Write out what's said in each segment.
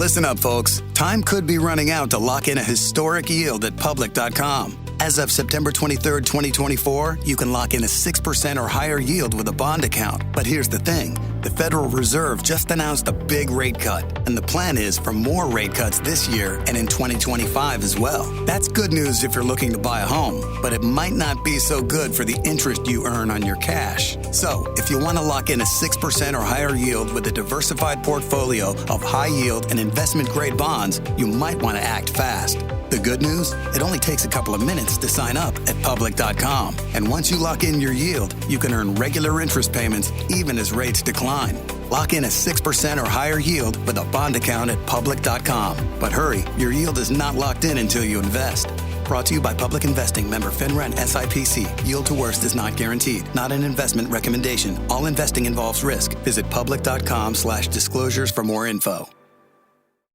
Listen up, folks. Time could be running out to lock in a historic yield at Public.com. As of September 23rd, 2024, you can lock in a 6% or higher yield with a bond account. But here's the thing. The Federal Reserve just announced a big rate cut, and the plan is for more rate cuts this year and in 2025 as well. That's good news if you're looking to buy a home, but it might not be so good for the interest you earn on your cash. So, if you want to lock in a 6% or higher yield with a diversified portfolio of high yield and investment-grade bonds, you might want to act fast. The good news? It only takes a couple of minutes to sign up at Public.com. And once you lock in your yield, you can earn regular interest payments even as rates decline. Lock in a 6% or higher yield with a bond account at Public.com. But hurry, your yield is not locked in until you invest. Brought to you by Public Investing, member FINRA and SIPC. Yield to worst is not guaranteed. Not an investment recommendation. All investing involves risk. Visit Public.com/disclosures for more info.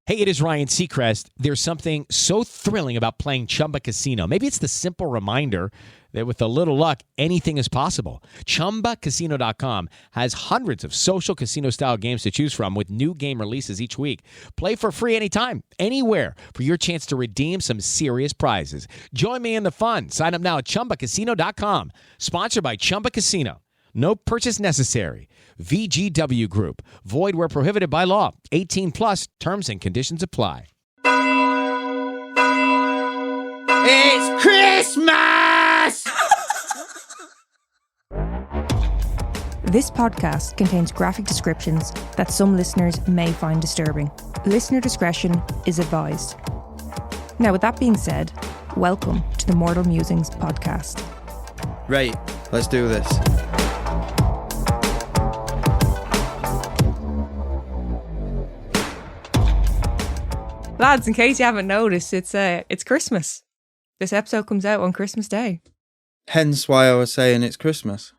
Hey, it is Ryan Seacrest. There's something so thrilling about playing Chumba Casino. Maybe it's the simple reminder that with a little luck, anything is possible. ChumbaCasino.com has hundreds of social casino-style games to choose from with new game releases each week. Play for free anytime, anywhere for your chance to redeem some serious prizes. Join me in the fun. Sign up now at ChumbaCasino.com. Sponsored by Chumba Casino. No purchase necessary. VGW Group. Void where prohibited by law. 18 plus. Terms and conditions apply. It's Christmas! This podcast contains graphic descriptions that some listeners may find disturbing. Listener discretion is advised. Now, with that being said, welcome to the Mortal Musings podcast. Right, let's do this. Lads, in case you haven't noticed, it's Christmas. This episode comes out on Christmas Day. Hence why I was saying it's Christmas.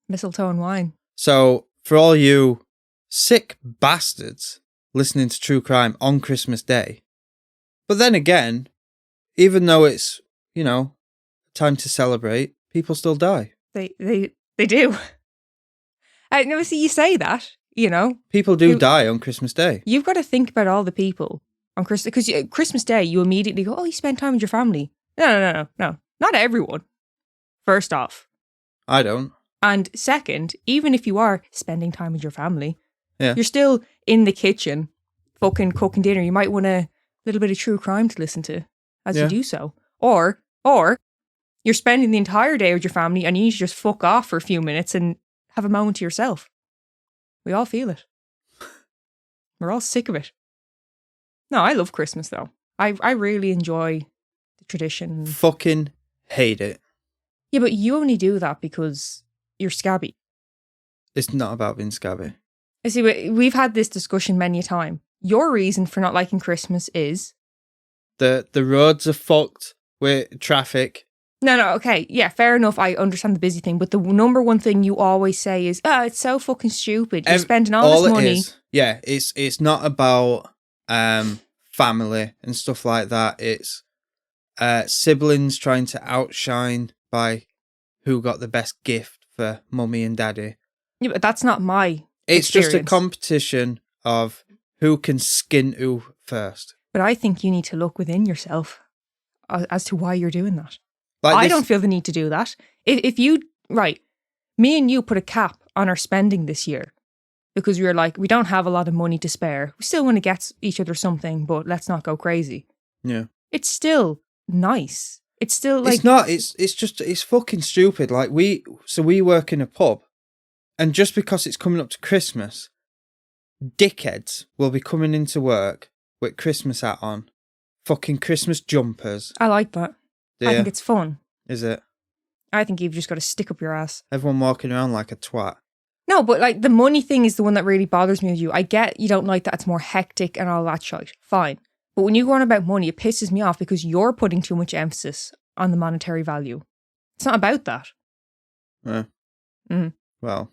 Mistletoe and wine. So, for all you sick bastards listening to true crime on Christmas Day, but then again, even though it's, time to celebrate, people still die. They do. No, see, you say that, People do die on Christmas Day. You've got to think about all the people on Christmas, because Christmas Day, you immediately go, oh, you spend time with your family. No. Not everyone. First off. I don't. And second, even if you are spending time with your family, yeah, you're still in the kitchen, fucking cooking dinner. You might want a little bit of true crime to listen to as you do so. Or you're spending the entire day with your family and you need to just fuck off for a few minutes and have a moment to yourself. We all feel it. We're all sick of it. No, I love Christmas though. I really enjoy the tradition. Fucking hate it. Yeah, but you only do that because you're scabby. It's not about being scabby. I see, we've had this discussion many a time. Your reason for not liking Christmas is? The roads are fucked with traffic. No, okay. Yeah, fair enough. I understand the busy thing. But the number one thing you always say is, it's so fucking stupid. You're spending all this money. It's not about family and stuff like that. It's siblings trying to outshine by who got the best gift for mummy and daddy. Yeah, but that's not my It's experience. just a competition of who can skin who first. But I think you need to look within yourself as to why you're doing that. Like I don't feel the need to do that. If you, me and you put a cap on our spending this year because we were like, we don't have a lot of money to spare. We still want to get each other something, but let's not go crazy. Yeah. It's still nice. It's still like... It's not, it's fucking stupid. Like we work in a pub and just because it's coming up to Christmas, dickheads will be coming into work with Christmas hat on, fucking Christmas jumpers. I like that. I think it's fun. Is it? I think you've just got to stick up your ass. Everyone walking around like a twat. No, but like the money thing is the one that really bothers me with you. I get you don't like that it's more hectic and all that shit. Fine. But when you go on about money, it pisses me off because you're putting too much emphasis on the monetary value. It's not about that. Yeah. Mm-hmm. Well.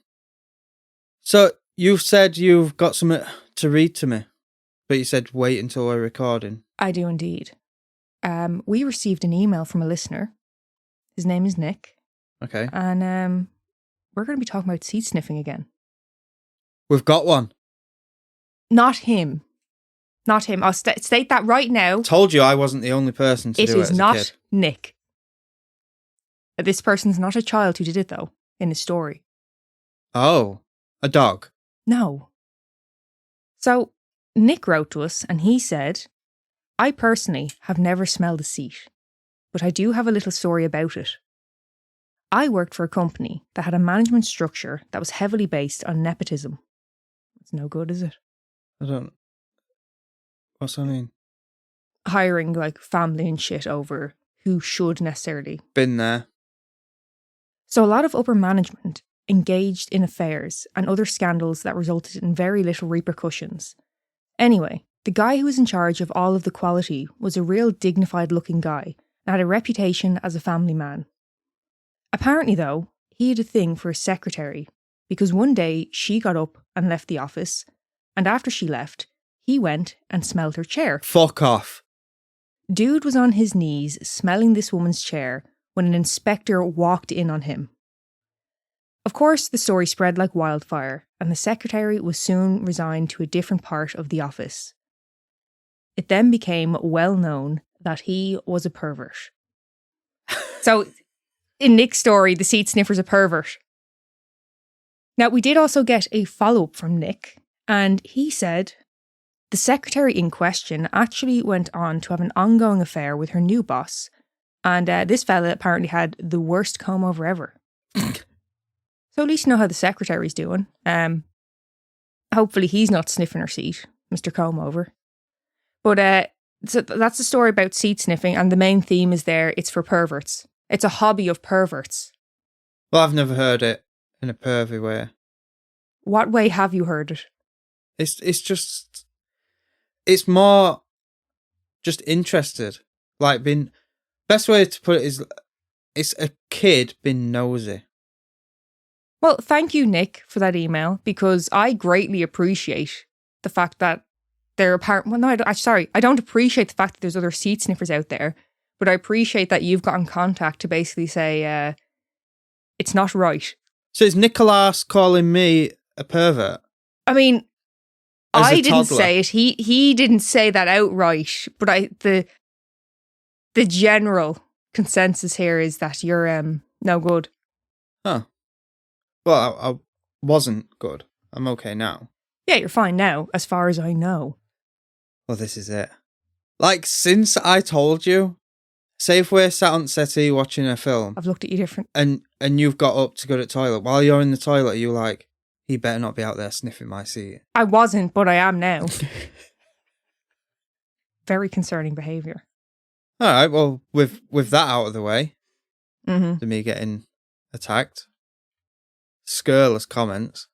So you've said you've got something to read to me, but you said wait until we're recording. I do indeed. We received an email from a listener. His name is Nick. Okay. And we're going to be talking about seed sniffing again. We've got one. Not him. Not him. I'll state that right now. Told you I wasn't the only person to do it It as is a not kid. Nick. This person's not a child who did it, though, in the story. Oh, a dog. No. So, Nick wrote to us and he said, I personally have never smelled a seat, but I do have a little story about it. I worked for a company that had a management structure that was heavily based on nepotism. It's no good, is it? I don't... What's that mean? Hiring like family and shit over who should necessarily. Been there. So a lot of upper management engaged in affairs and other scandals that resulted in very little repercussions. Anyway, the guy who was in charge of all of the quality was a real dignified looking guy and had a reputation as a family man. Apparently though, he had a thing for his secretary because one day she got up and left the office, and after she left, he went and smelled her chair. Fuck off. Dude was on his knees smelling this woman's chair when an inspector walked in on him. Of course, the story spread like wildfire, and the secretary was soon resigned to a different part of the office. It then became well known that he was a pervert. So, in Nick's story, the seat sniffer's a pervert. Now, we did also get a follow-up from Nick, and he said the secretary in question actually went on to have an ongoing affair with her new boss, and this fella apparently had the worst comb over ever. So at least you know how the secretary's doing. Hopefully he's not sniffing her seat, Mr. Comb over. But so that's the story about seat sniffing, and the main theme is there, it's for perverts. It's a hobby of perverts. Well, I've never heard it in a pervy way. What way have you heard it? It's just... It's more just interested. Like, being... Best way to put it is, it's a kid being nosy. Well, thank you, Nick, for that email, because I greatly appreciate the fact that there are apparent... Well, no, I don't appreciate the fact that there's other seat sniffers out there, but I appreciate that you've got in contact to basically say, it's not right. So is Nicholas calling me a pervert? I mean, As a I didn't toddler? say it. He didn't say that outright, but the general consensus here is that you're no good. Huh. Well, I wasn't good. I'm okay now. Yeah, you're fine now, as far as I know. Well, this is it. Like, since I told you, say if we're sat on the settee watching a film, I've looked at you different. and you've got up to go to the toilet, while you're in the toilet, you're like, he better not be out there sniffing my seat. I wasn't, but I am now. Very concerning behaviour. All right, well, with that out of the way, Mm-hmm. to me getting attacked, scurrilous comments,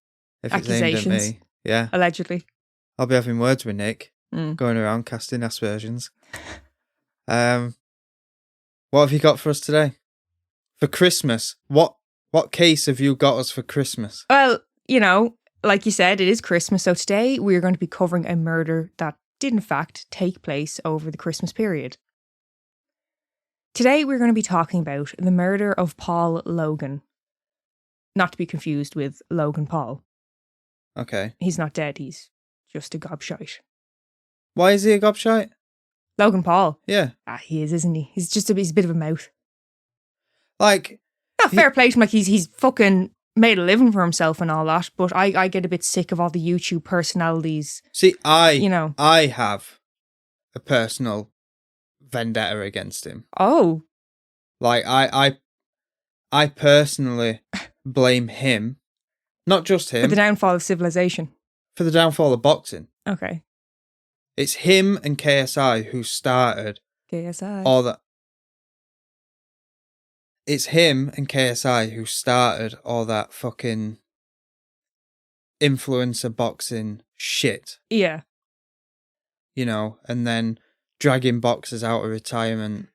if it's aimed at Accusations. me, yeah, Allegedly. I'll be having words with Nick, Mm. going around casting aspersions. What have you got for us today? For Christmas, what case have you got us for Christmas? Well, you know, like you said, it is Christmas, so today we are going to be covering a murder that did in fact take place over the Christmas period. Today we're going to be talking about the murder of Paul Logan. Not to be confused with Logan Paul. Okay. He's not dead, he's just a gobshite. Why is he a gobshite? Logan Paul. Yeah. He is, isn't he? He's just he's a bit of a mouth. Like... Not fair play to him, like he's fucking made a living for himself and all that, but I get a bit sick of all the YouTube personalities. See, You know. I have a personal vendetta against him. Oh. Like, I personally blame him, not just For him, the downfall of civilization. for the downfall of boxing. Okay. It's him and KSI who started KSI. all that. It's him and KSI who started all that fucking influencer boxing shit, Yeah. you know, and then dragging boxers out of retirement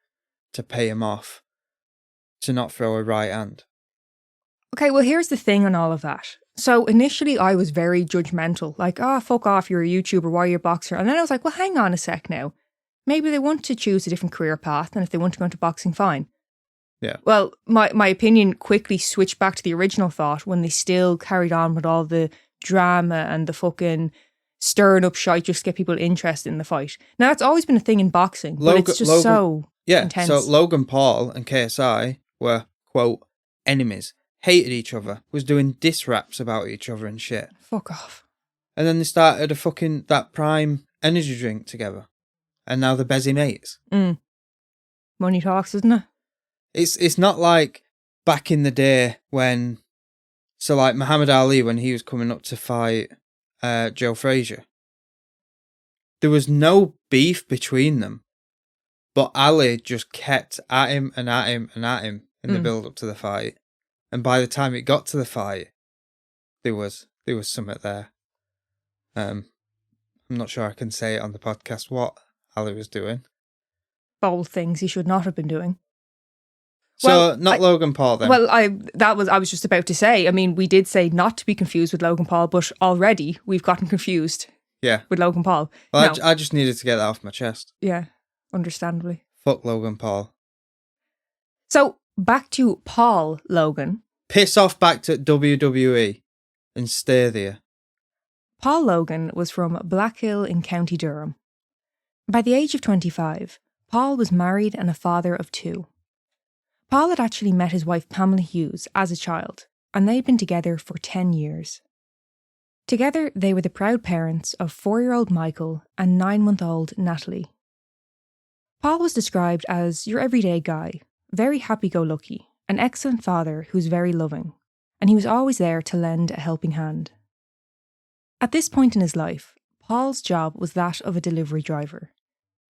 to pay him off to not throw a right hand. Okay, well, here's the thing on all of that. So initially I was very judgmental, like, fuck off, you're a YouTuber, why are you a boxer? And then I was like, well, hang on a sec now. Maybe they want to choose a different career path, and if they want to go into boxing, fine. Yeah. Well, my opinion quickly switched back to the original thought when they still carried on with all the drama and the fucking stirring up shite just to get people interested in the fight. Now, that's always been a thing in boxing, but it's just so intense. So Logan Paul and KSI were, quote, enemies, hated each other, was doing diss raps about each other and shit. Fuck off. And then they started that Prime energy drink together. And now they're busy mates. Money talks, isn't it? It's not like back in the day when, so like Muhammad Ali, when he was coming up to fight Joe Frazier, there was no beef between them, but Ali just kept at him and at him and at him in the build up to the fight, and by the time it got to the fight, there was something there. I'm not sure I can say it on the podcast what Ali was doing. Bold things he should not have been doing. So, Logan Paul then. Well, I was just about to say, I mean, we did say not to be confused with Logan Paul, but already we've gotten confused with Logan Paul. Well, I just needed to get that off my chest. Yeah, understandably. Fuck Logan Paul. So, back to Paul Logan. Piss off back to WWE and stay there. Paul Logan was from Blackhill in County Durham. By the age of 25, Paul was married and a father of 2. Paul had actually met his wife Pamela Hughes as a child, and they'd been together for 10 years. Together, they were the proud parents of 4-year-old Michael and 9-month-old Natalie. Paul was described as your everyday guy, very happy-go-lucky, an excellent father who's very loving, and he was always there to lend a helping hand. At this point in his life, Paul's job was that of a delivery driver.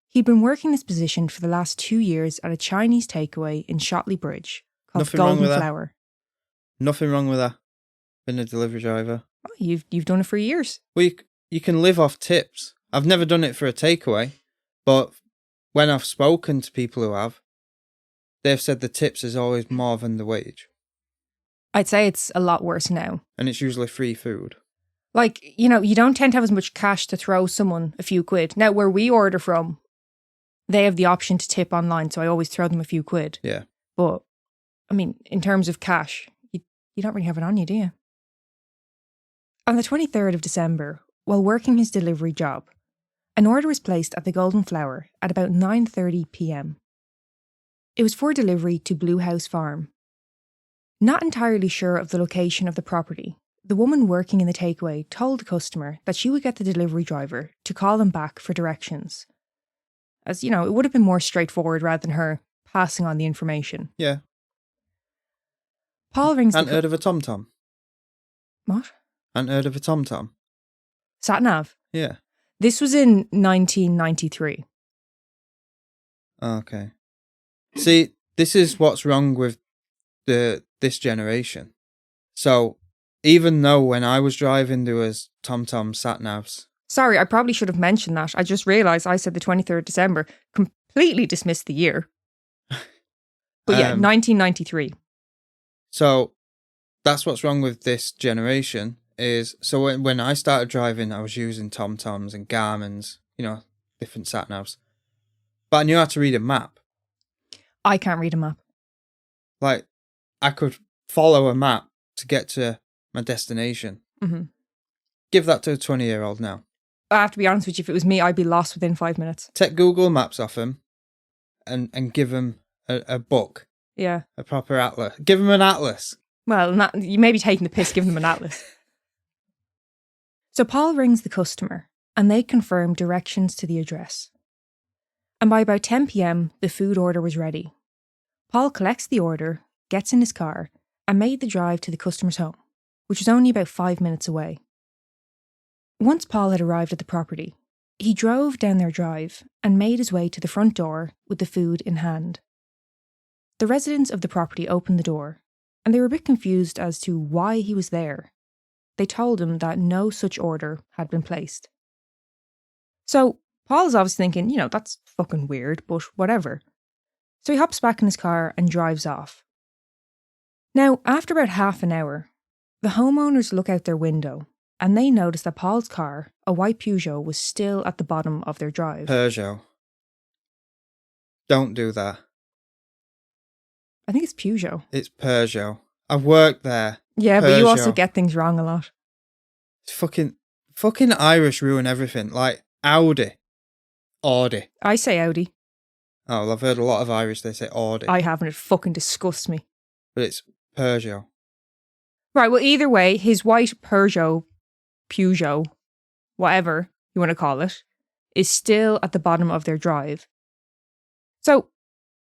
He'd been working this position for the last 2 years at a Chinese takeaway in Shotley Bridge called Golden Flower. Nothing wrong with that. Been a delivery driver. Oh, you've done it for years. Well, you can live off tips. I've never done it for a takeaway, but when I've spoken to people who have, they've said the tips is always more than the wage. I'd say it's a lot worse now. And it's usually free food. Like, you don't tend to have as much cash to throw someone a few quid. Now, where we order from, they have the option to tip online, so I always throw them a few quid. Yeah. But, I mean, in terms of cash, you don't really have it on you, do you? On the 23rd of December, while working his delivery job, an order was placed at the Golden Flower at about 9:30 p.m. It was for delivery to Blue House Farm. Not entirely sure of the location of the property, the woman working in the takeaway told the customer that she would get the delivery driver to call them back for directions. As, it would have been more straightforward rather than her passing on the information. Yeah. Paul rings Hadn't heard of a TomTom. What? Hadn't heard of a TomTom. Sat-nav? Yeah. This was in 1993. Okay. See, this is what's wrong with this generation. So, even though when I was driving there was TomTom sat-navs. Sorry, I probably should have mentioned that. I just realised I said the 23rd of December. Completely dismissed the year. But yeah, 1993. So, that's what's wrong with this generation is, so when I started driving, I was using TomToms and Garmin's, different sat-navs. But I knew how to read a map. I can't read a map. Like, I could follow a map to get to my destination. Mm-hmm. Give that to a 20-year-old now. I have to be honest with you, if it was me, I'd be lost within 5 minutes. Take Google Maps off him and give him a book. Yeah. A proper atlas. Give him an atlas. Well, you may be taking the piss giving them an atlas. So Paul rings the customer and they confirm directions to the address. And by about 10 p.m, the food order was ready. Paul collects the order, gets in his car, and made the drive to the customer's home, which was only about 5 minutes away. Once Paul had arrived at the property, he drove down their drive and made his way to the front door with the food in hand. The residents of the property opened the door, and they were a bit confused as to why he was there. They told him that no such order had been placed. So Paul is obviously thinking, that's fucking weird, but whatever. So he hops back in his car and drives off. Now, after about half an hour, the homeowners look out their window and they notice that Paul's car, a white Peugeot, was still at the bottom of their drive. Peugeot. Don't do that. I think it's Peugeot. It's Peugeot. I've worked there. Yeah, Peugeot. but you also get things wrong a lot. It's fucking fucking Irish ruin everything. Like, Audi. Audi. I say Audi. Oh, well, I've heard a lot of Irish, they say Audi. I haven't. It fucking disgusts me. But it's Peugeot. Right, well, either way, his white Peugeot, whatever you want to call it, is still at the bottom of their drive. So,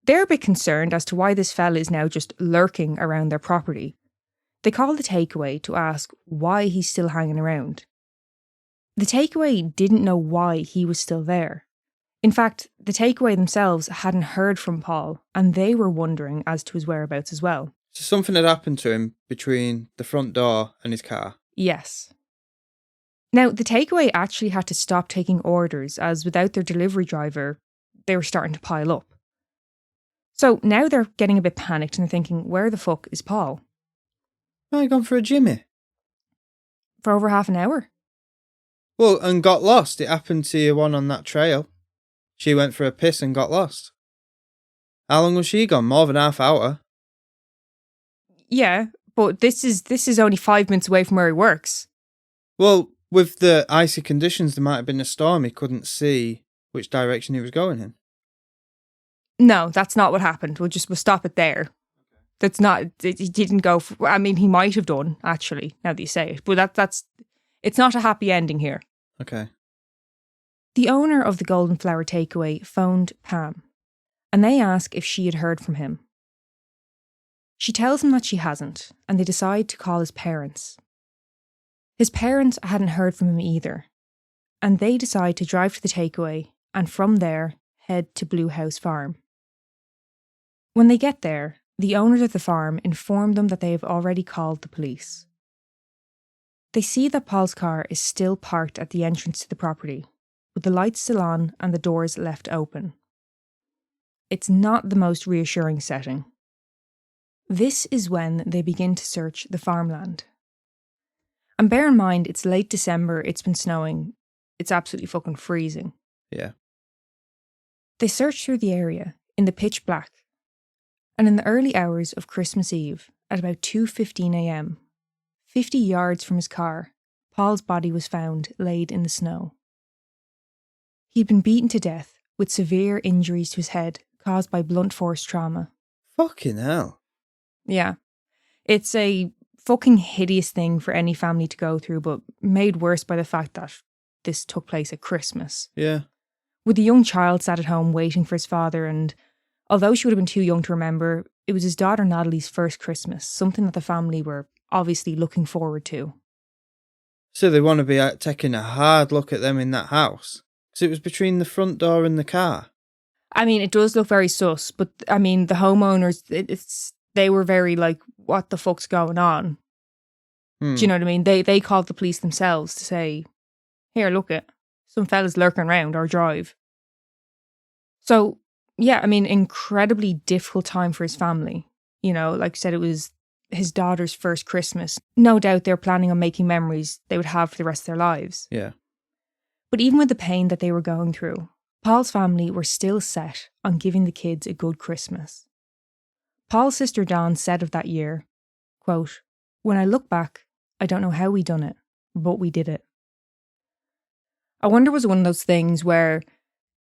they're a bit concerned as to why this fella is now just lurking around their property. They call the takeaway to ask why he's still hanging around. The takeaway didn't know why he was still there. In fact, the takeaway themselves hadn't heard from Paul, and they were wondering as to his whereabouts as well. So something had happened to him between the front door and his car. Yes. Now, the takeaway actually had to stop taking orders, as without their delivery driver, they were starting to pile up. So now they're getting a bit panicked and they're thinking, where the fuck is Paul? Oh, he gone for a Jimmy. For over half an hour. Well, and got lost. It happened to your one on that trail. She went for a piss and got lost. How long was she gone? More than half hour. Yeah, but this is only 5 minutes away from where he works. Well, with the icy conditions, there might have been a storm. He couldn't see which direction he was going in. No, that's not what happened. We'll stop it there. That's not, he didn't go for, I mean, he might have done, actually, now that you say it. But it's not a happy ending here. Okay. The owner of the Golden Flower Takeaway phoned Pam, and they ask if she had heard from him. She tells him that she hasn't, and they decide to call his parents. His parents hadn't heard from him either, and they decide to drive to the takeaway and from there head to Blue House Farm. When they get there, the owners of the farm inform them that they have already called the police. They see that Paul's car is still parked at the entrance to the property, with the lights still on and the doors left open. It's not the most reassuring setting. This is when they begin to search the farmland. And bear in mind, it's late December, it's been snowing, it's absolutely fucking freezing. Yeah. They search through the area in the pitch black, and in the early hours of Christmas Eve, at about 2:15 a.m, 50 yards from his car, Paul's body was found laid in the snow. He'd been beaten to death with severe injuries to his head caused by blunt force trauma. Fucking hell. Yeah. It's a fucking hideous thing for any family to go through, but made worse by the fact that this took place at Christmas. Yeah. With a young child sat at home waiting for his father, and although she would have been too young to remember, it was his daughter Natalie's first Christmas, something that the family were obviously looking forward to. So they want to be taking a hard look at them in that house? Because it was between the front door and the car. I mean, it does look very sus, but I mean, the homeowners, they were very like, what the fuck's going on? Do you know what I mean? They called the police themselves to say, here, look it, some fella's lurking around our drive. So, yeah, I mean, incredibly difficult time for his family. You know, like I said, it was his daughter's first Christmas. No doubt they're planning on making memories they would have for the rest of their lives. Yeah. But even with the pain that they were going through, Paul's family were still set on giving the kids a good Christmas. Paul's sister Dawn said of that year, quote, "When I look back, I don't know how we done it, but we did it." I wonder was it one of those things where,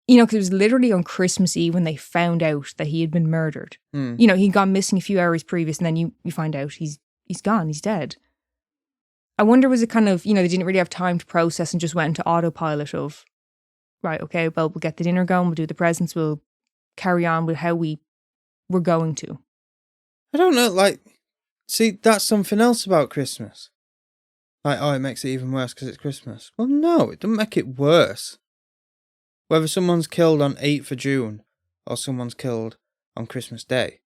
you know, because it was literally on Christmas Eve when they found out that he had been murdered. You know, he'd gone missing a few hours previous, and then you find out he's gone, he's dead. I wonder was it kind of, you know, they didn't really have time to process and just went into autopilot of, right, okay, well, we'll get the dinner going, we'll do the presents, we'll carry on with how we were going to. I don't know, like, see, that's something else about Christmas. Like, oh, it makes it even worse because it's Christmas. Well, no, it doesn't make it worse. Whether someone's killed on 8th of June or someone's killed on Christmas Day,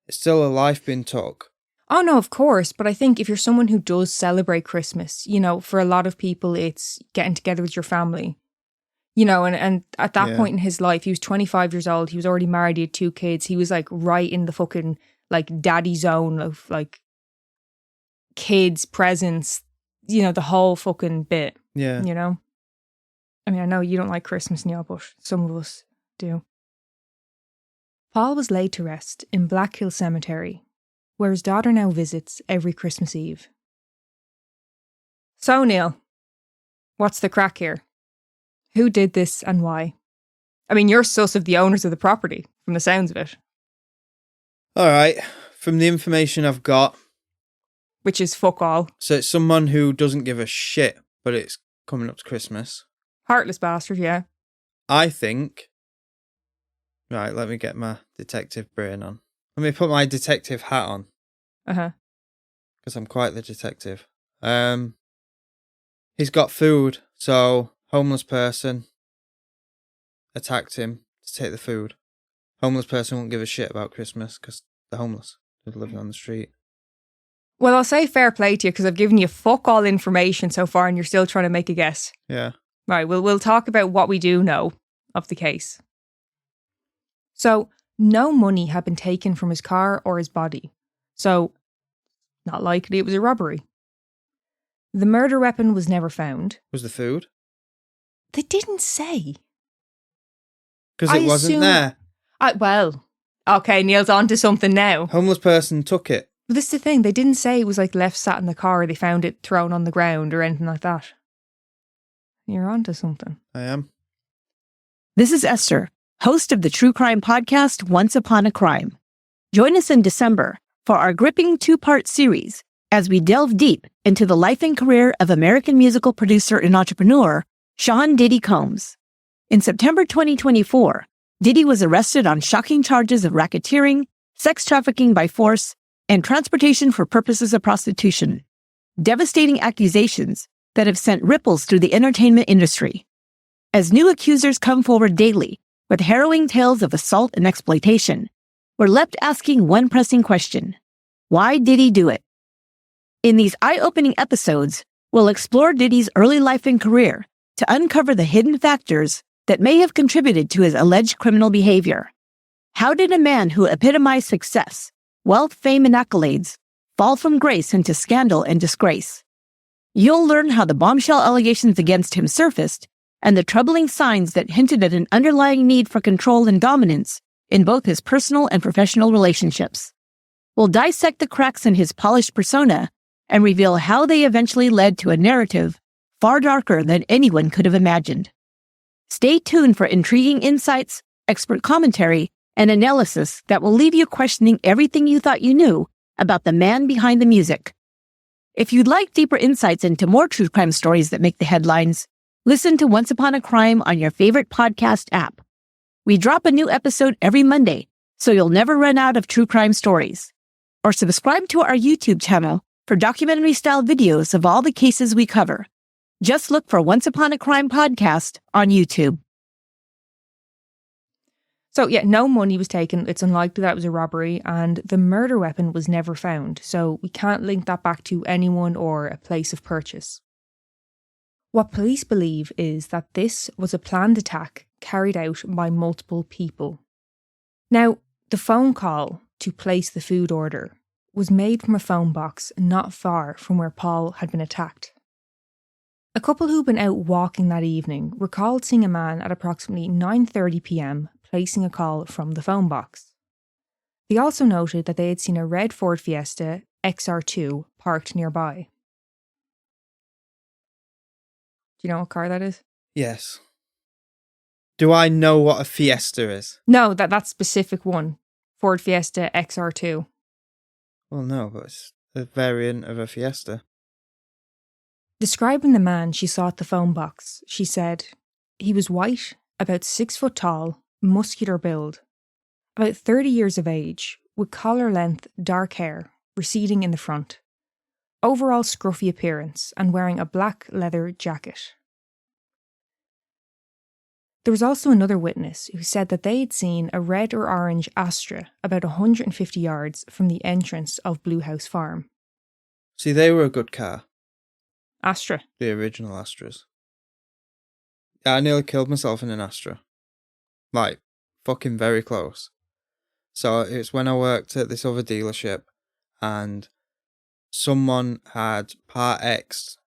it's still a life being took. Oh, no, of course. But I think if you're someone who does celebrate Christmas, you know, for a lot of people, it's getting together with your family. You know, and at that point in his life, he was 25 years old. He was already married. He had 2 kids. He was like right in the fucking like daddy zone of like kids, presents, you know, the whole fucking bit. Yeah. You know? I mean, I know you don't like Christmas, Neil, but some of us do. Paul was laid to rest in Black Hill Cemetery, where his daughter now visits every Christmas Eve. So, Neil, What's the crack here? Who did this and why? I mean, you're sus of the owners of the property, from the sounds of it. All right. From the information I've got. Which is fuck all. So it's someone who doesn't give a shit, but it's coming up to Christmas. Heartless bastard, yeah. I think... Right, let me get my detective brain on. Let me put my detective hat on. Uh-huh. Because I'm quite the detective. He's got food, so homeless person attacked him to take the food. Homeless person won't give a shit about Christmas because they're homeless. They're living on the street. Well, I'll say fair play to you because I've given you fuck all information so far and you're still trying to make a guess. Yeah. Right, we'll talk about what we do know of the case. So, no money had been taken from his car or his body. So, not likely it was a robbery. The murder weapon was never found. Was the food? They didn't say. Because it wasn't there. Well, okay, Neil's on to something now. Homeless person took it. But this is the thing, they didn't say it was like left sat in the car or they found it thrown on the ground or anything like that. You're on to something. I am. This is Esther, host of the true crime podcast Once Upon a Crime. Join us in December for our gripping 2-part series as we delve deep into the life and career of American musical producer and entrepreneur Sean Diddy Combs. In September 2024, Diddy was arrested on shocking charges of racketeering, sex trafficking by force, and transportation for purposes of prostitution. Devastating accusations that have sent ripples through the entertainment industry. As new accusers come forward daily with harrowing tales of assault and exploitation, we're left asking one pressing question. Why did he do it? In these eye-opening episodes, we'll explore Diddy's early life and career to uncover the hidden factors that may have contributed to his alleged criminal behavior. How did a man who epitomized success, wealth, fame, and accolades fall from grace into scandal and disgrace? You'll learn how the bombshell allegations against him surfaced and the troubling signs that hinted at an underlying need for control and dominance in both his personal and professional relationships. We'll dissect the cracks in his polished persona and reveal how they eventually led to a narrative far darker than anyone could have imagined. Stay tuned for intriguing insights, expert commentary, and analysis that will leave you questioning everything you thought you knew about the man behind the music. If you'd like deeper insights into more true crime stories that make the headlines, listen to Once Upon a Crime on your favorite podcast app. We drop a new episode every Monday, so you'll never run out of true crime stories. Or subscribe to our YouTube channel for documentary-style videos of all the cases we cover. Just look for Once Upon a Crime podcast on YouTube. So, yeah, no money was taken. It's unlikely that it was a robbery, and the murder weapon was never found, so we can't link that back to anyone or a place of purchase. What police believe is that this was a planned attack carried out by multiple people. Now, the phone call to place the food order was made from a phone box not far from where Paul had been attacked. A couple who'd been out walking that evening recalled seeing a man at approximately 9:30 p.m. placing a call from the phone box. They also noted that they had seen a red Ford Fiesta XR2 parked nearby. Do you know what car that is? Yes. Do I know what a Fiesta is? No, that specific one. Ford Fiesta XR2. Well, no, but it's a variant of a Fiesta. Describing the man she saw at the phone box, she said, he was white, about 6 foot tall, muscular build, about 30 years of age, with collar-length dark hair, receding in the front, overall scruffy appearance, and wearing a black leather jacket. There was also another witness who said that they had seen a red or orange Astra about 150 yards from the entrance of Blue House Farm. See, they were a good car. Astra? The original Astras. Yeah, I nearly killed myself in an Astra. Like, fucking very close. So it's when I worked at this other dealership and someone had Part X'd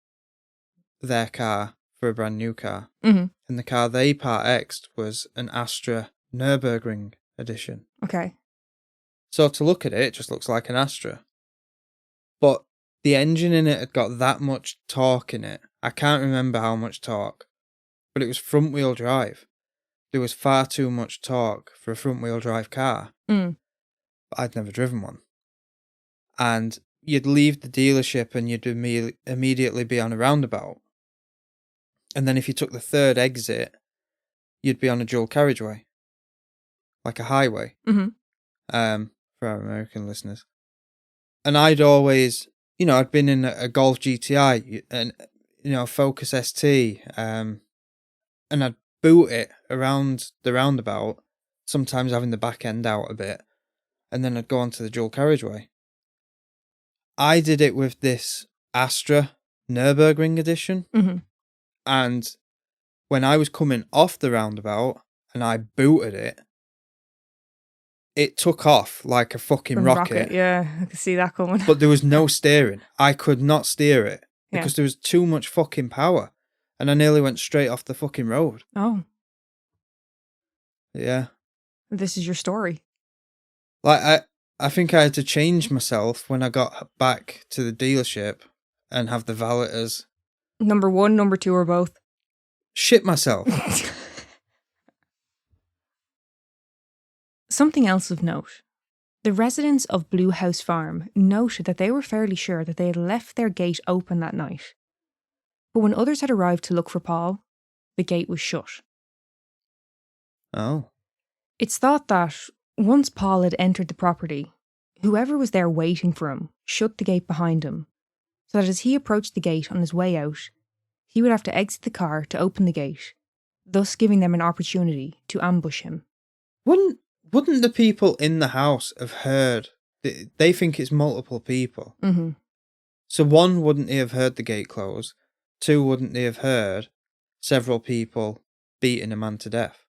their car for a brand new car. Mm-hmm. And the car they Part X'd was an Astra Nürburgring edition. Okay. So to look at it, it just looks like an Astra. But the engine in it had got that much torque in it I can't remember how much torque, but it was front wheel drive. There was far too much torque for a front wheel drive car. Mm. But I'd never driven one. And you'd leave the dealership and you'd immediately be on a roundabout. And then if you took the third exit, you'd be on a dual carriageway, like a highway, Mm-hmm. For our American listeners. And I'd always, I'd been in a Golf GTI and, Focus ST, and I'd boot it around the roundabout, sometimes having the back end out a bit, and then I'd go onto the dual carriageway. I did it with this Astra Nürburgring edition, Mm-hmm. and when I was coming off the roundabout and I booted it, it took off like a fucking rocket. Yeah, I can see that coming. But there was no steering. I could not steer it because Yeah. there was too much fucking power. And I nearly went straight off the fucking road. Oh, Yeah. this is your story. Like, I think I had to change myself when I got back to the dealership and have the valeters Number 1, number 2, or both? shit myself. Something else of note. The residents of Blue House Farm noted that they were fairly sure that they had left their gate open that night. But when others had arrived to look for Paul, the gate was shut. Oh. It's thought that once Paul had entered the property, whoever was there waiting for him shut the gate behind him, so that as he approached the gate on his way out, he would have to exit the car to open the gate, thus giving them an opportunity to ambush him. Wouldn't the people in the house have heard? They think it's multiple people. Mm-hmm. So one, wouldn't they have heard the gate close? Two, wouldn't they have heard several people beating a man to death?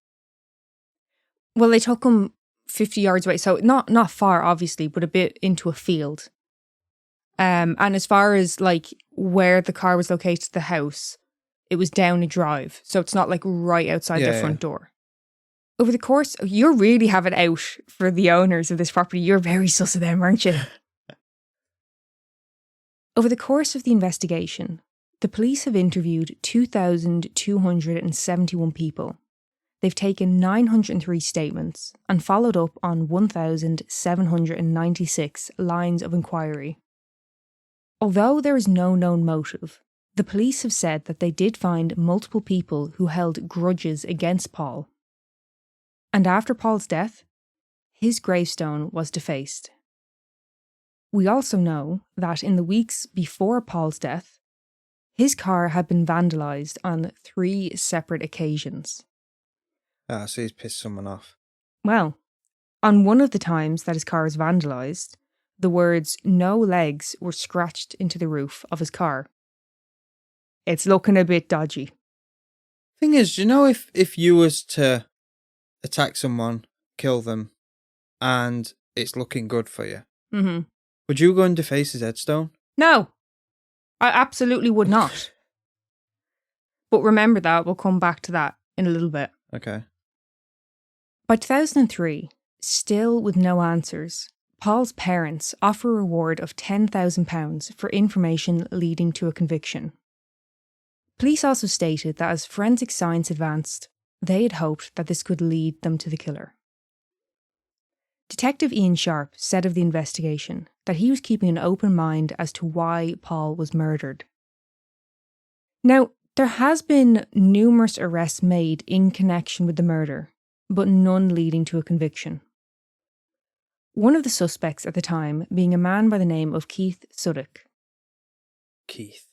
Well, they took him 50 yards away, so not far, obviously, but a bit into a field. And as far as like where the car was located, the house, it was down a drive, so it's not like right outside their front door. Over the course, you're really having out for the owners of this property. You're very sus of them, aren't you? Over the course of the investigation, the police have interviewed 2,271 people. They've taken 903 statements and followed up on 1,796 lines of inquiry. Although there is no known motive, the police have said that they did find multiple people who held grudges against Paul. And after Paul's death, his gravestone was defaced. We also know that in the weeks before Paul's death, his car had been vandalised on 3 separate occasions. Ah, so he's pissed someone off. Well, on one of the times that his car was vandalised, the words "no legs" were scratched into the roof of his car. It's looking a bit dodgy. Thing is, do you know if you was to attack someone, kill them, and it's looking good for you, Mm-hmm. would you go and deface his headstone? No, I absolutely would not. But remember that, we'll come back to that in a little bit. Okay. By 2003, still with no answers, Paul's parents offer a reward of £10,000 for information leading to a conviction. Police also stated that as forensic science advanced, they had hoped that this could lead them to the killer. Detective Ian Sharp said of the investigation that he was keeping an open mind as to why Paul was murdered. Now, there has been numerous arrests made in connection with the murder, but none leading to a conviction. One of the suspects at the time being a man by the name of Keith Suddick. Keith.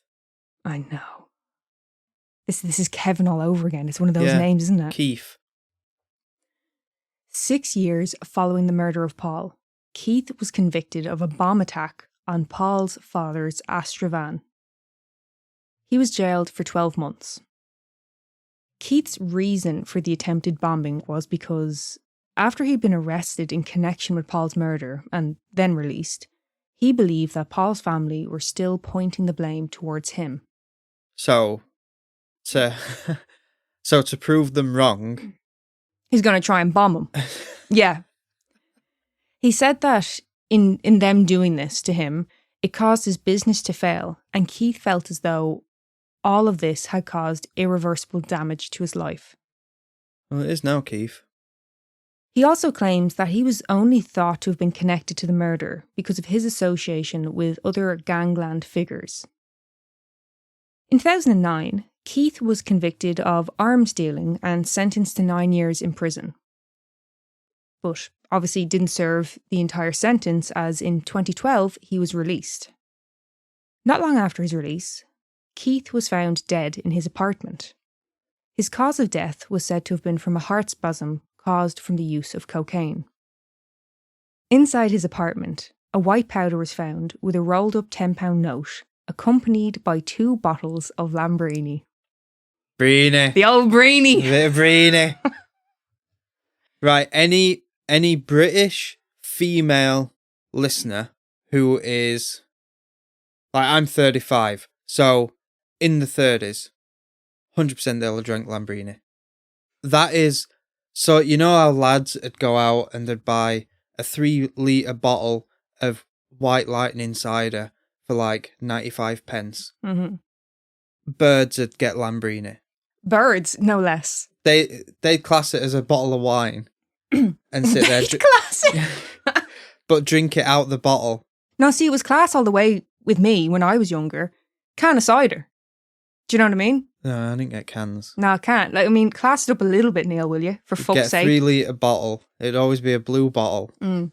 I know. This is Kevin all over again. It's one of those names, isn't it? Keith. 6 years following the murder of Paul, Keith was convicted of a bomb attack on Paul's father's Astra van. He was jailed for 12 months. Keith's reason for the attempted bombing was because, after he'd been arrested in connection with Paul's murder and then released, he believed that Paul's family were still pointing the blame towards him. So to prove them wrong, He's going to try and bomb him. Yeah. He said that in them doing this to him, it caused his business to fail, and Keith felt as though all of this had caused irreversible damage to his life. Well, it is now, Keith. He also claims that he was only thought to have been connected to the murder because of his association with other gangland figures. In 2009, Keith was convicted of arms dealing and sentenced to 9 years in prison. But obviously didn't serve the entire sentence, as in 2012 he was released. Not long after his release, Keith was found dead in his apartment. His cause of death was said to have been from a heart spasm caused from the use of cocaine. Inside his apartment, a white powder was found with a rolled up £10 note, accompanied by 2 bottles of Lambrini. Brini. The old Brini! Bit of Brini. Right, any British female listener who is, like, I'm 35, so in the 30s, 100% they'll have drank Lambrini. That is, so you know how lads would go out and they'd buy a 3-litre bottle of White Lightning cider for like 95 pence. Mm-hmm. Birds would get Lambrini. Birds, no less. They'd class it as a bottle of wine and sit there. Classic. But drink it out the bottle. No, see, it was class all the way with me when I was younger. Can of cider. Do you know what I mean? No, I didn't get cans. No, I can't. Like, I mean, class it up a little bit, Neil, will you? For You'd fuck's get a sake. 3-litre bottle. It'd always be a blue bottle. Mm.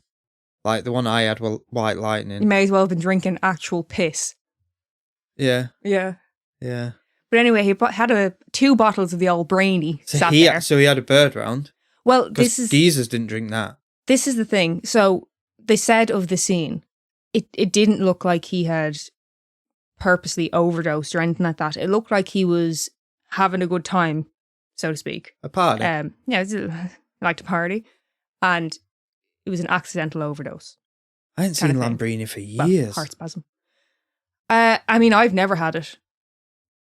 Like the one I had was White Lightning. You may as well have been drinking actual piss. Yeah. Yeah. Yeah. But anyway, he had 2 bottles of the old Brainy So there. so he had a bird round. Well, Because geezers didn't drink that. This is the thing. So they said of the scene, it didn't look like he had purposely overdosed or anything like that. It looked like he was having a good time, so to speak. A party. Yeah, he liked to party, and it was an accidental overdose. I hadn't kind seen of thing. Lambrini for Well, years. heart spasm. I mean, I've never had it.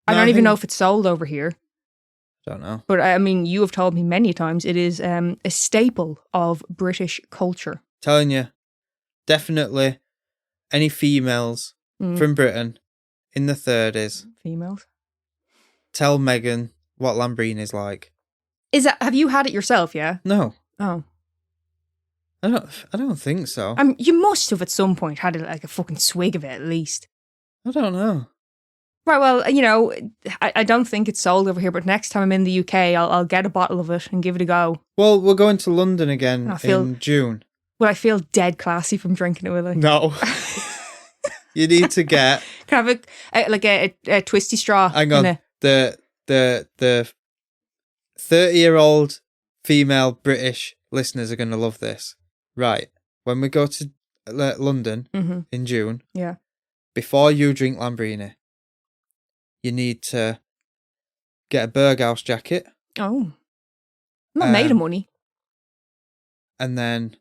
I No, don't I even know think- if it's sold over here. Don't know. But I mean, you have told me many times it is a staple of British culture. Telling you, definitely any females from Britain in the 30s, Females. tell Megan what Lambrini is like. Have you had it yourself? Yeah. No, Oh, I don't think so. you must have at some point had like a fucking swig of it at least. I don't know. Right. Well, you know, I don't think it's sold over here, but next time I'm in the UK, I'll get a bottle of it and give it a go. Well, we're going to London again I feel- in June. Will I feel dead classy from drinking it? Will I? No. You need to get. Can I have a twisty straw? Hang on. and The 30-year-old female British listeners are going to love this. Right. When we go to London Mhm. in June, Yeah. before you drink Lambrini, you need to get a Berghaus jacket Oh. I'm not made of money. and then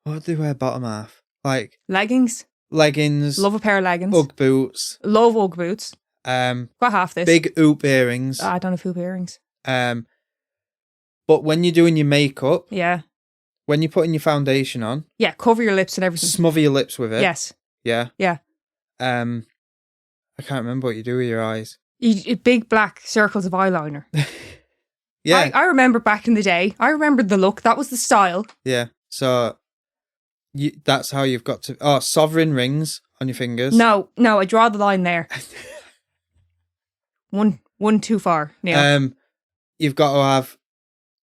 what do they wear bottom half? Like Leggings. leggings, Love a pair of leggings. Ugg boots, Love Ugg boots. um, Got half this. big hoop earrings. I don't have hoop earrings. But when you're doing your makeup, Yeah. when you're putting your foundation on, Yeah. Cover your lips and everything. smother your lips with it. Yes. Yeah. Yeah. I can't remember what you do with your eyes. Big black circles of eyeliner. Yeah. I remember back in the day. I remember the look. That was the style. Yeah. So that's how you've got to. Oh, sovereign rings on your fingers. No, I draw the line there. One too far. Yeah. You've got to have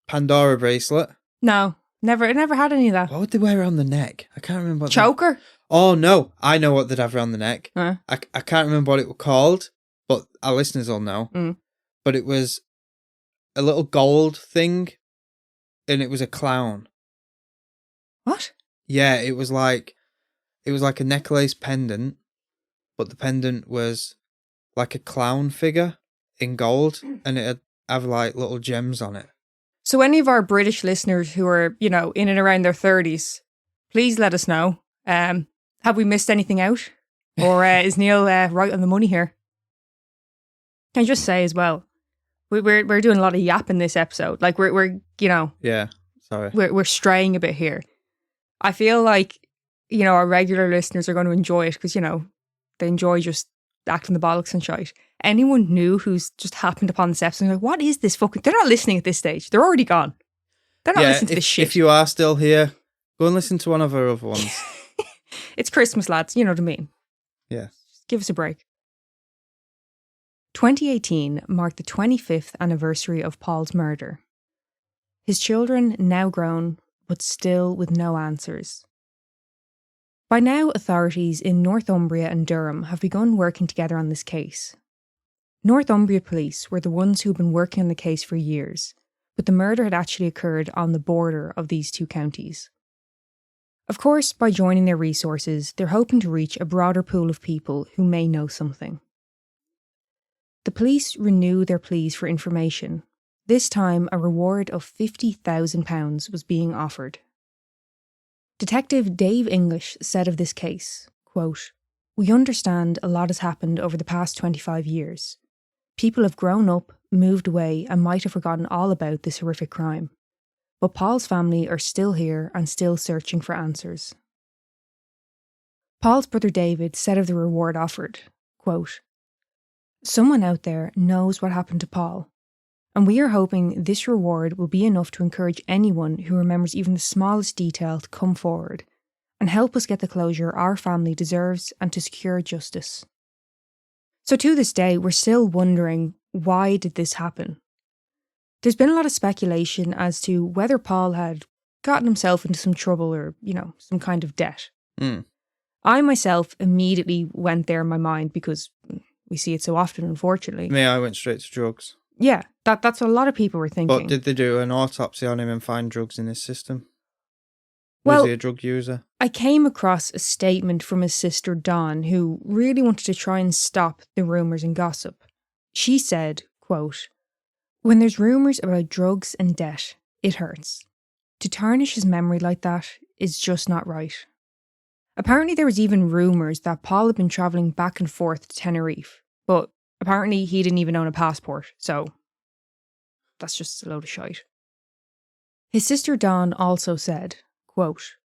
Pandora bracelet. No, never had any of that. What would they wear around the neck? I can't remember. Choker? Oh no, I know what they'd have around the neck. Huh? I can't remember what it was called, but our listeners will know. Mm. But it was a little gold thing, and it was a clown. What? Yeah, it was like a necklace pendant, but the pendant was like a clown figure in gold, and it'd have like little gems on it. So any of our British listeners who are, in and around their 30s, please let us know. Have we missed anything out? Or is Neil right on the money here? Can I just say as well, we're doing a lot of yapping this episode. Like we're Yeah, sorry. we're straying a bit here. I feel like, our regular listeners are going to enjoy it because, they enjoy just acting the bollocks and shite. Anyone new who's just happened upon this episode, like, what is this fucking... They're not listening at this stage. They're already gone. They're not listening to this shit. If you are still here, go and listen to one of our other ones. It's Christmas, lads. You know what I mean? Yeah. Just give us a break. 2018 marked the 25th anniversary of Paul's murder. His children, now grown, but still with no answers. By now, authorities in Northumbria and Durham have begun working together on this case. Northumbria police were the ones who had been working on the case for years, but the murder had actually occurred on the border of these two counties. Of course, by joining their resources, they're hoping to reach a broader pool of people who may know something. The police renew their pleas for information. This time, a reward of £50,000 was being offered. Detective Dave English said of this case, quote, "We understand a lot has happened over the past 25 years. People have grown up, moved away, and might have forgotten all about this horrific crime. But Paul's family are still here and still searching for answers." Paul's brother David said of the reward offered, quote, "Someone out there knows what happened to Paul, and we are hoping this reward will be enough to encourage anyone who remembers even the smallest detail to come forward and help us get the closure our family deserves and to secure justice." So to this day, we're still wondering, why did this happen? There's been a lot of speculation as to whether Paul had gotten himself into some trouble or, some kind of debt. I myself immediately went there in my mind because we see it so often, unfortunately. Me, I went straight to drugs. Yeah, that's what a lot of people were thinking. But did they do an autopsy on him and find drugs in his system? Well, Was he a drug user? I came across a statement from his sister Dawn, who really wanted to try and stop the rumours and gossip. She said, quote, "When there's rumours about drugs and debt, it hurts. To tarnish his memory like that is just not right." Apparently there was even rumours that Paul had been travelling back and forth to Tenerife, but apparently he didn't even own a passport, so that's just a load of shite. His sister Dawn also said, quote,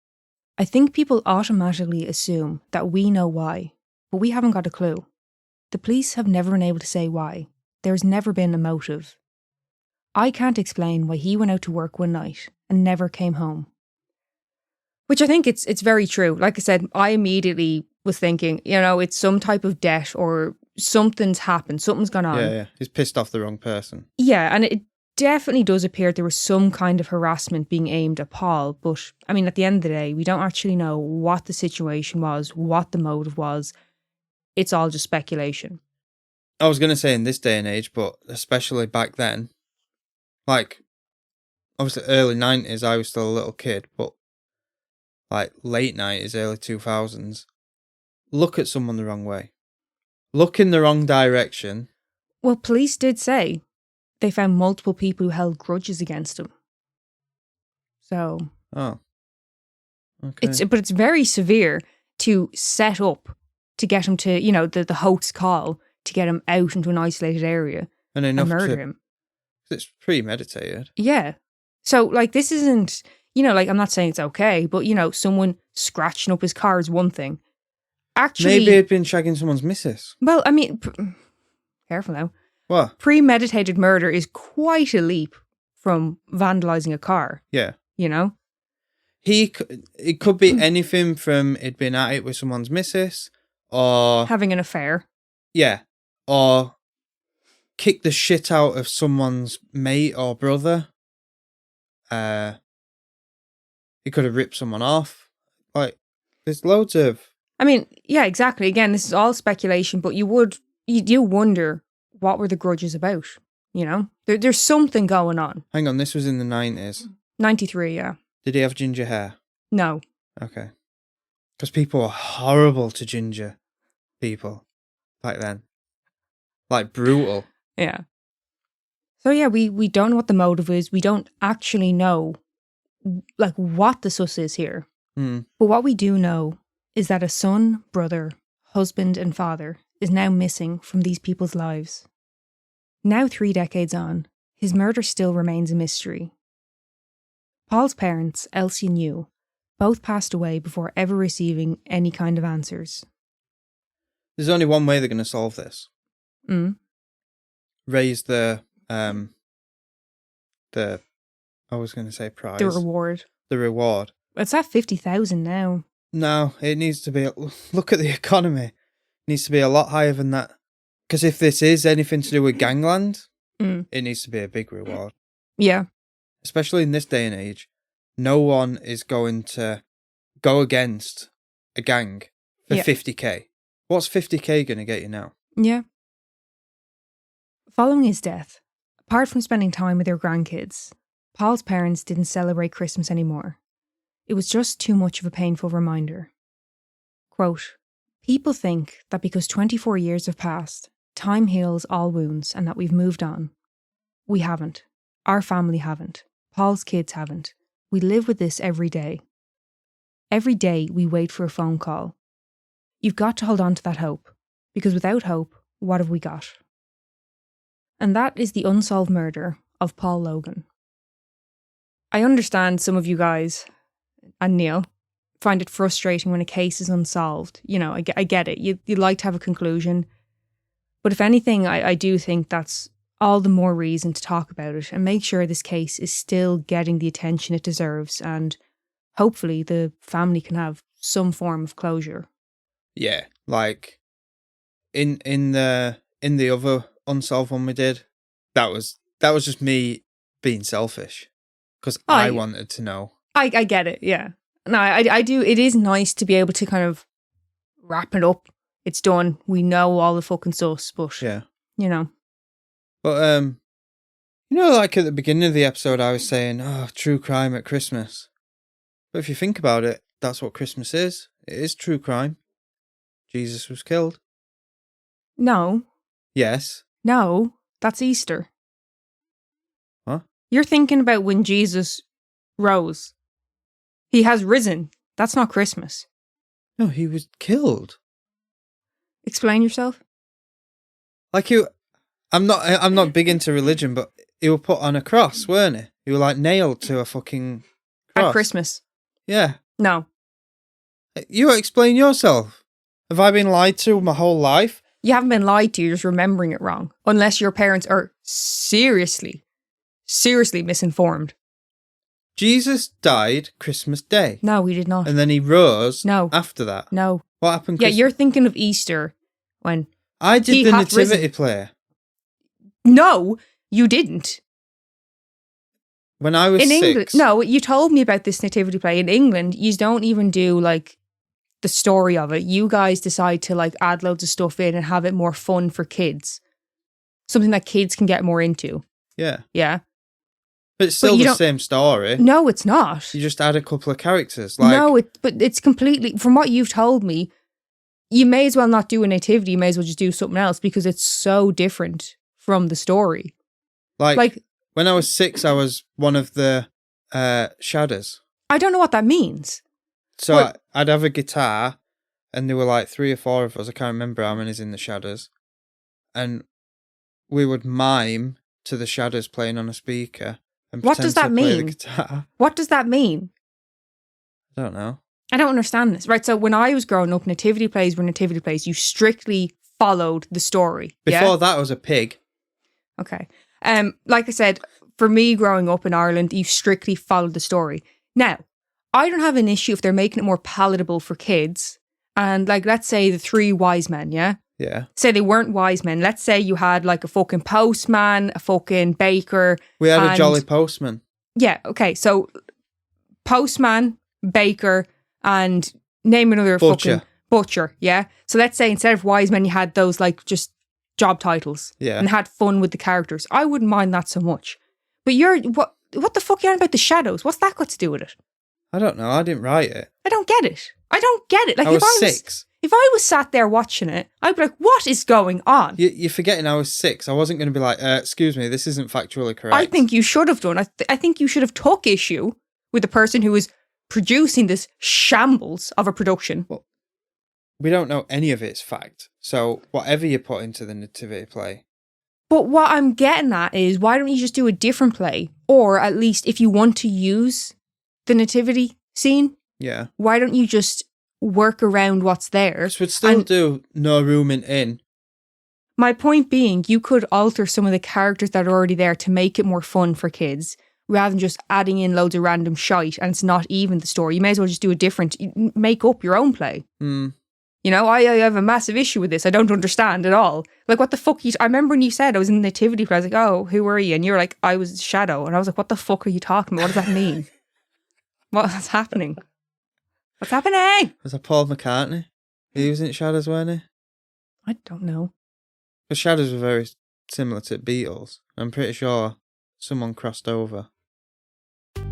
"I think people automatically assume that we know why, but we haven't got a clue. The police have never been able to say why. There's never been a motive. I can't explain why he went out to work one night and never came home." Which I think it's very true. Like I said, I immediately was thinking, it's some type of debt or something's happened, something's gone on. Yeah. He's pissed off the wrong person. Yeah, and it definitely does appear there was some kind of harassment being aimed at Paul. But, at the end of the day, we don't actually know what the situation was, what the motive was. It's all just speculation. I was going to say in this day and age, but especially back then, like, obviously early 90s, I was still a little kid, but like late 90s, early 2000s, look at someone the wrong way. Look in the wrong direction. Well, police did say they found multiple people who held grudges against him. So... Oh. Okay. But it's very severe to set up to get him to, the hoax call to get him out into an isolated area and murder him. It's premeditated. Yeah. So, this isn't... I'm not saying it's okay, but, someone scratching up his car is one thing. Actually... Maybe he'd been shagging someone's missus. Well, careful now. What? Premeditated murder is quite a leap from vandalising a car. Yeah. It could be anything from he'd been at it with someone's missus, or... having an affair. Yeah. Or kick the shit out of someone's mate or brother. He could have ripped someone off. There's loads of... Yeah, exactly. Again, this is all speculation, but you do wonder, what were the grudges about? There's something going on. Hang on, this was in the 90s. 93, yeah. Did he have ginger hair? No. Okay. Because people were horrible to ginger people back then. Brutal. Yeah. So yeah, we don't know what the motive is. We don't actually know what the sus is here. But what we do know is that a son, brother, husband and father is now missing from these people's lives. Now 3 decades on, his murder still remains a mystery. Paul's parents, Elsie and Hugh, both passed away before ever receiving any kind of answers. There's only one way they're going to solve this. Raise the I was going to say prize. The reward. The reward. It's at 50,000 now. No, it needs to be, look at the economy. It needs to be a lot higher than that. Because if this is anything to do with gangland, it needs to be a big reward. Yeah. Especially in this day and age, no one is going to go against a gang for 50k. What's 50k going to get you now? Yeah. Following his death, apart from spending time with their grandkids, Paul's parents didn't celebrate Christmas anymore. It was just too much of a painful reminder. Quote, "People think that because 24 years have passed, time heals all wounds and that we've moved on. We haven't. Our family haven't. Paul's kids haven't. We live with this every day. Every day we wait for a phone call. You've got to hold on to that hope, because without hope, what have we got?" And that is the unsolved murder of Paul Logan. I understand some of you guys, and Neil, find it frustrating when a case is unsolved. You know, I get it. You'd like to have a conclusion. But if anything, I do think that's all the more reason to talk about it and make sure this case is still getting the attention it deserves, and hopefully the family can have some form of closure. Yeah, like in the other unsolved one we did, that was just me being selfish because I wanted to know. I get it, yeah. No, I do. It is nice to be able to kind of wrap it up. It's done. We know all the fucking sus, but yeah, you know. But you know, like at the beginning of the episode, I was saying, "Oh, true crime at Christmas." But if you think about it, that's what Christmas is. It is true crime. Jesus was killed. No. Yes. No, that's Easter. What? You're thinking about when Jesus rose. He has risen. That's not Christmas. No, he was killed. Explain yourself. Like I'm not big into religion, but he was put on a cross, weren't he? He was like nailed to a fucking cross. At Christmas. Yeah. No. You explain yourself. Have I been lied to my whole life? You haven't been lied to, you're just remembering it wrong. Unless your parents are seriously misinformed. Jesus died Christmas Day. No, he did not. And then he rose No. after that. No. What happened? Yeah, you're thinking of Easter when I did he the hath nativity risen. play. No, you didn't. When I was in 6. England, no, you told me about this nativity play. In England, you don't even do like the story of it. You guys decide to like add loads of stuff in and have it more fun for kids. Something that kids can get more into. Yeah. Yeah. But it's still the same story. No, it's not. You just add a couple of characters. Like, no, but it's completely, from what you've told me, you may as well not do a nativity. You may as well just do something else because it's so different from the story. Like when I was 6, I was one of the shadows. I don't know what that means. So I'd have a guitar, and there were like 3 or 4 of us. I can't remember how many's in the shadows. And we would mime to the shadows playing on a speaker. And What does that pretend to play mean? the guitar. What does that mean? I don't know. I don't understand this. Right, so when I was growing up, nativity plays were nativity plays. You strictly followed the story. Before that, I was a pig. Okay. Like I said, for me growing up in Ireland, you strictly followed the story. Now, I don't have an issue if they're making it more palatable for kids. And like, let's say the 3 wise men, yeah? Yeah. Say they weren't wise men. Let's say you had like a fucking postman, a fucking baker. We had a jolly postman. Yeah, okay. So postman, baker, and name another fucking butcher, yeah? So let's say instead of wise men, you had those like just job titles. Yeah. And had fun with the characters. I wouldn't mind that so much. But what the fuck are you on about the shadows? What's that got to do with it? I don't know. I didn't write it. I don't get it. Like I was 6. If I was sat there watching it, I'd be like, what is going on? You're forgetting I was 6. I wasn't going to be like, excuse me, this isn't factually correct. I think you should have done. I think you should have took issue with the person who was producing this shambles of a production. Well, we don't know any of it's fact. So whatever you put into the nativity play. But what I'm getting at is, why don't you just do a different play? Or at least if you want to use the nativity scene, Yeah. why don't you just work around what's there. This would still do no room in. My point being, you could alter some of the characters that are already there to make it more fun for kids, rather than just adding in loads of random shite and it's not even the story. You may as well just do a different, make up your own play. Mm. You know, I have a massive issue with this. I don't understand at all. Like, what the fuck? I remember when you said I was in the nativity play, I was like, oh, who were you? And you were like, I was Shadow. And I was like, what the fuck are you talking about? What does that mean? What's happening? What's happening? Was that Paul McCartney? He was in Shadows, weren't he? I don't know. The Shadows were very similar to Beatles. I'm pretty sure someone crossed over.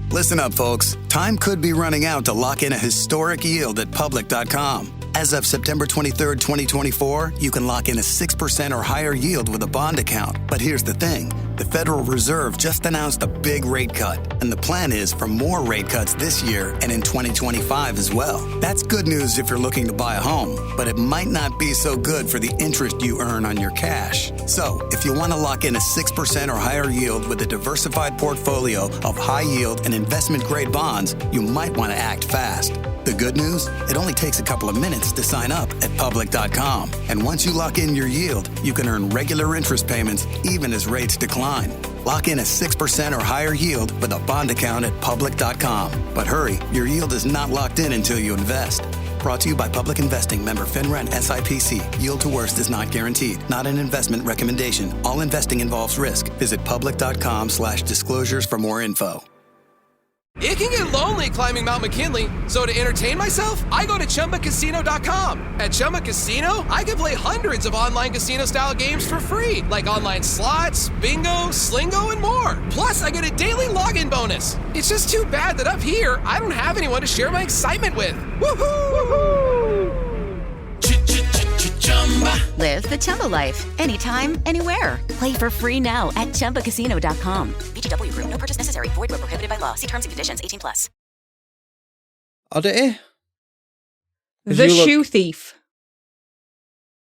Listen up, folks. Time could be running out to lock in a historic yield at Public.com. As of September 23rd, 2024, you can lock in a 6% or higher yield with a bond account. But here's the thing. The Federal Reserve just announced a big rate cut, and the plan is for more rate cuts this year and in 2025 as well. That's good news if you're looking to buy a home, but it might not be so good for the interest you earn on your cash. So, if you want to lock in a 6% or higher yield with a diversified portfolio of high yield and investment-grade bonds, you might want to act fast. The good news? It only takes a couple of minutes to sign up at Public.com. And once you lock in your yield, you can earn regular interest payments even as rates decline. Lock in a 6% or higher yield with a bond account at Public.com. But hurry, your yield is not locked in until you invest. Brought to you by Public Investing, member FINRA and SIPC. Yield to worst is not guaranteed. Not an investment recommendation. All investing involves risk. Visit Public.com/disclosures for more info. It can get lonely climbing Mount McKinley, so to entertain myself, I go to ChumbaCasino.com. At Chumba Casino, I can play hundreds of online casino-style games for free, like online slots, bingo, Slingo, and more. Plus, I get a daily login bonus. It's just too bad that up here, I don't have anyone to share my excitement with. Woohoo! Live the Chumba life. Anytime, anywhere. Play for free now at ChumbaCasino.com. VGW Group. No purchase necessary. Void where prohibited by law. See terms and conditions. 18+. Oddity? The shoe thief.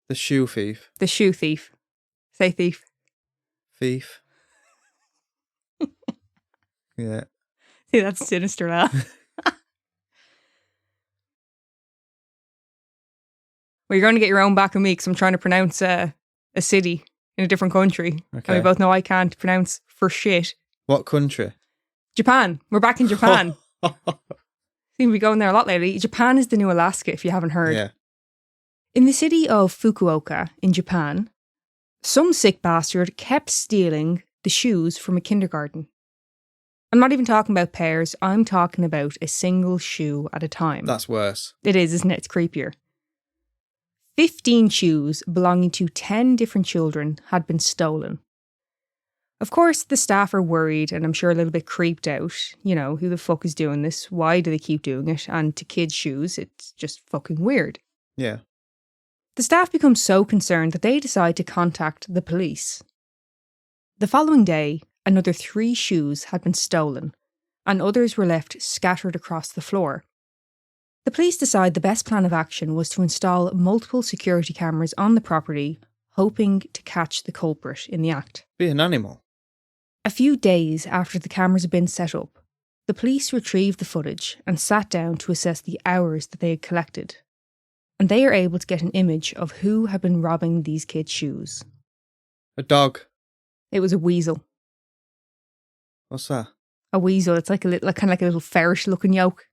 The shoe thief. The shoe thief. Say thief. Thief. Yeah. See, that's sinister now. Well, you're going to get your own back of me because I'm trying to pronounce a city in a different country. Okay. And we both know I can't pronounce for shit. What country? Japan. We're back in Japan. Seem to be going there a lot lately. Japan is the new Alaska, if you haven't heard. Yeah. In the city of Fukuoka in Japan, some sick bastard kept stealing the shoes from a kindergarten. I'm not even talking about pairs. I'm talking about a single shoe at a time. That's worse. It is, isn't it? It's creepier. 15 shoes belonging to 10 different children had been stolen. Of course, the staff are worried and I'm sure a little bit creeped out. You know, who the fuck is doing this? Why do they keep doing it? And to kids' shoes, it's just fucking weird. Yeah. The staff become so concerned that they decide to contact the police. The following day, another 3 shoes had been stolen and others were left scattered across the floor. The police decide the best plan of action was to install multiple security cameras on the property, hoping to catch the culprit in the act. Be an animal. A few days after the cameras had been set up, the police retrieved the footage and sat down to assess the hours that they had collected. And they are able to get an image of who had been robbing these kids' shoes. A dog. It was a weasel. What's that? A weasel. It's like kind of like a little ferret-looking yoke.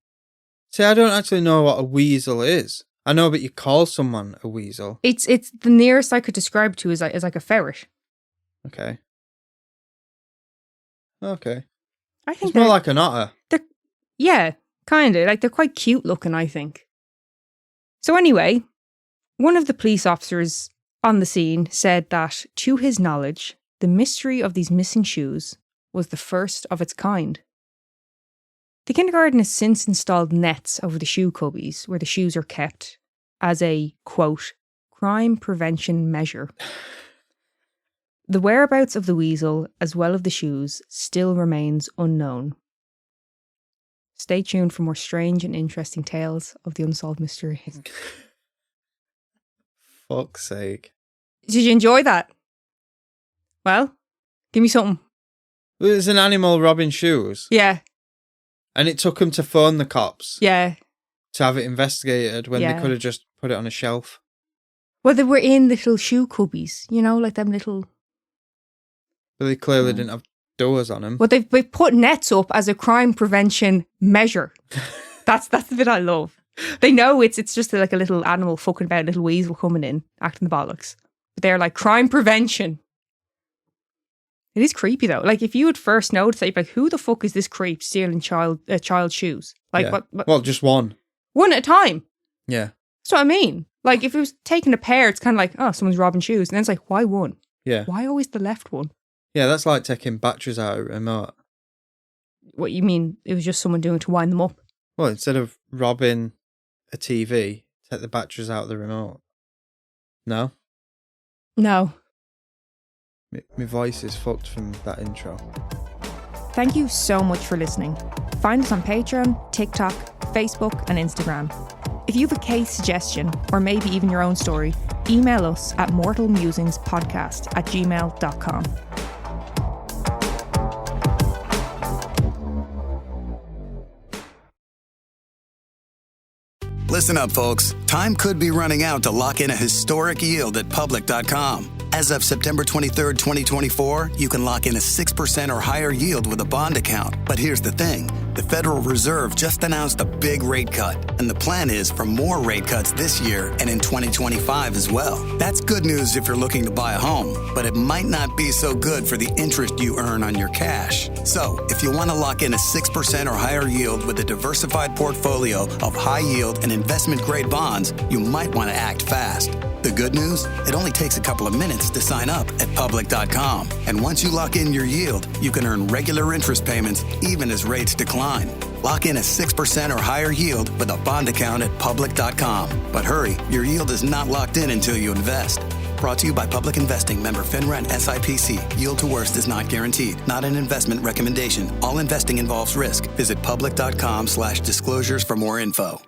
See, I don't actually know what a weasel is. I know, but you call someone a weasel. It's the nearest I could describe it to is like a ferret. Okay. Okay. I think it's more like an otter. Yeah, kind of. Like they're quite cute looking, I think. So anyway, one of the police officers on the scene said that, to his knowledge, the mystery of these missing shoes was the first of its kind. The kindergarten has since installed nets over the shoe cubbies where the shoes are kept as a, quote, crime prevention measure. The whereabouts of the weasel, as well as the shoes, still remains unknown. Stay tuned for more strange and interesting tales of the unsolved mystery. Fuck's sake. Did you enjoy that? Well, give me something. There's an animal robbing shoes. Yeah. And it took him to phone the cops. Yeah. to have it investigated when they could have just put it on a shelf. Well, they were in little shoe cubbies, you know, like them little... But they clearly didn't have doors on them. Well, they've put nets up as a crime prevention measure. That's the bit I love. They know it's just like a little animal fucking about, a little weasel coming in, acting the bollocks. But they're like, crime prevention. It is creepy though. Like if you would first notice that, you'd be like, who the fuck is this creep stealing child's shoes? Like what? Well, just one. One at a time. Yeah. That's what I mean. Like if it was taking a pair, it's kind of like, oh, someone's robbing shoes. And then it's like, why one? Yeah. Why always the left one? Yeah, that's like taking batteries out of a remote. What you mean? It was just someone doing it to wind them up? Well, instead of robbing a TV, take the batteries out of the remote. No? No. My voice is fucked from that intro. Thank you so much for listening. Find us on Patreon, TikTok, Facebook, and Instagram. If you have a case suggestion, or maybe even your own story, email us at mortalmusingspodcast@gmail.com. Listen up, folks. Time could be running out to lock in a historic yield at Public.com. As of September 23rd, 2024, you can lock in a 6% or higher yield with a bond account. But here's the thing. The Federal Reserve just announced a big rate cut, and the plan is for more rate cuts this year and in 2025 as well. That's good news if you're looking to buy a home, but it might not be so good for the interest you earn on your cash. So, if you want to lock in a 6% or higher yield with a diversified portfolio of high yield and investment-grade bonds, you might want to act fast. The good news? It only takes a couple of minutes to sign up at Public.com. And once you lock in your yield, you can earn regular interest payments even as rates decline. Lock in a 6% or higher yield with a bond account at Public.com. But hurry, your yield is not locked in until you invest. Brought to you by Public Investing, member FINRA and SIPC. Yield to worst is not guaranteed. Not an investment recommendation. All investing involves risk. Visit Public.com/disclosures for more info.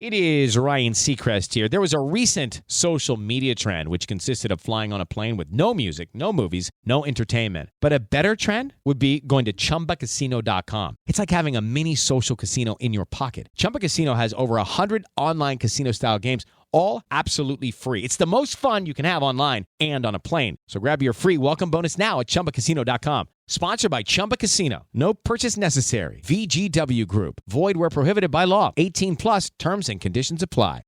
It is Ryan Seacrest here. There was a recent social media trend which consisted of flying on a plane with no music, no movies, no entertainment. But a better trend would be going to ChumbaCasino.com. It's like having a mini social casino in your pocket. Chumba Casino has over 100 online casino-style games, all absolutely free. It's the most fun you can have online and on a plane. So grab your free welcome bonus now at ChumbaCasino.com. Sponsored by Chumba Casino. No purchase necessary. VGW Group. Void where prohibited by law. 18 plus terms and conditions apply.